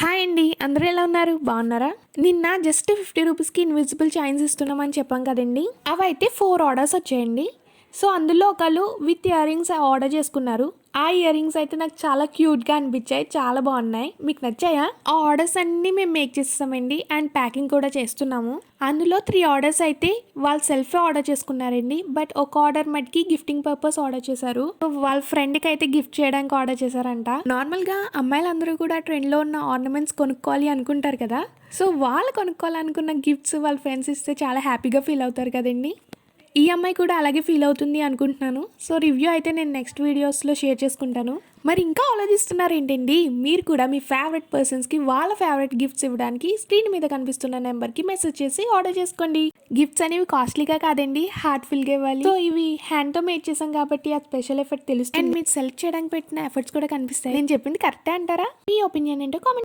Hi అండి, అందరూ ఎలా ఉన్నారు? బాగున్నారా? నిన్న జస్ట్ 50 రూపీస్కి ఇన్విజిబుల్ చైన్స్ ఇస్తున్నామని చెప్పాం కదండి. అవైతే 4 ఆర్డర్స్ వచ్చాయండి. సో అందులో ఒకళ్ళు విత్ ఇయర్ రింగ్స్ ఆర్డర్ చేసుకున్నారు. ఆ ఇయర్ రింగ్స్ అయితే నాకు చాలా క్యూట్గా అనిపించాయి, చాలా బాగున్నాయి. మీకు నచ్చాయా? ఆ ఆర్డర్స్ అన్నీ మేము మేక్ చేస్తామండి అండ్ ప్యాకింగ్ కూడా చేస్తున్నాము. అందులో 3 ఆర్డర్స్ అయితే వాళ్ళు సెల్ఫే ఆర్డర్ చేసుకున్నారండి. బట్ ఒక ఆర్డర్ మటుకి గిఫ్టింగ్ పర్పస్ ఆర్డర్ చేశారు. వాళ్ళ ఫ్రెండ్కి అయితే గిఫ్ట్ చేయడానికి ఆర్డర్ చేశారంట. నార్మల్గా అమ్మాయిలందరూ కూడా ట్రెండ్లో ఉన్న ఆర్నమెంట్స్ కొనుక్కోవాలి అనుకుంటారు కదా. సో వాళ్ళు కొనుక్కోవాలనుకున్న గిఫ్ట్స్ వాళ్ళ ఫ్రెండ్స్ ఇస్తే చాలా హ్యాపీగా ఫీల్ అవుతారు కదండి. ఈ అమ్మాయి కూడా అలాగే ఫీల్ అవుతుంది అనుకుంటున్నాను. సో రివ్యూ అయితే నేను నెక్స్ట్ వీడియోస్లో షేర్ చేసుకుంటాను. మరి ఇంకా ఆలోచిస్తున్నారు ఏంటండి? మీరు కూడా మీ ఫేవరెట్ పర్సన్స్కి వాళ్ళ ఫేవరెట్ గిఫ్ట్స్ ఇవ్వడానికి స్క్రీన్ మీద కనిపిస్తున్న నెంబర్కి మెసేజ్ చేసి ఆర్డర్ చేసుకోండి. గిఫ్ట్స్ అనేవి కాస్ట్లీగా కాదండి, హార్ట్ఫుల్గా ఇవ్వాలి. సో ఇవి హ్యాండ్తో మేడ్ చేసాం కాబట్టి ఆ స్పెషల్ ఎఫర్ట్ తెలుస్తుంది. అండ్ మీరు సెలెక్ట్ చేయడానికి పెట్టిన ఎఫర్ట్స్ కూడా కనిపిస్తాయి. నేను చెప్పింది కరెక్టే అంటారా? మీ ఒపీనియన్ ఏంటో కామెంట్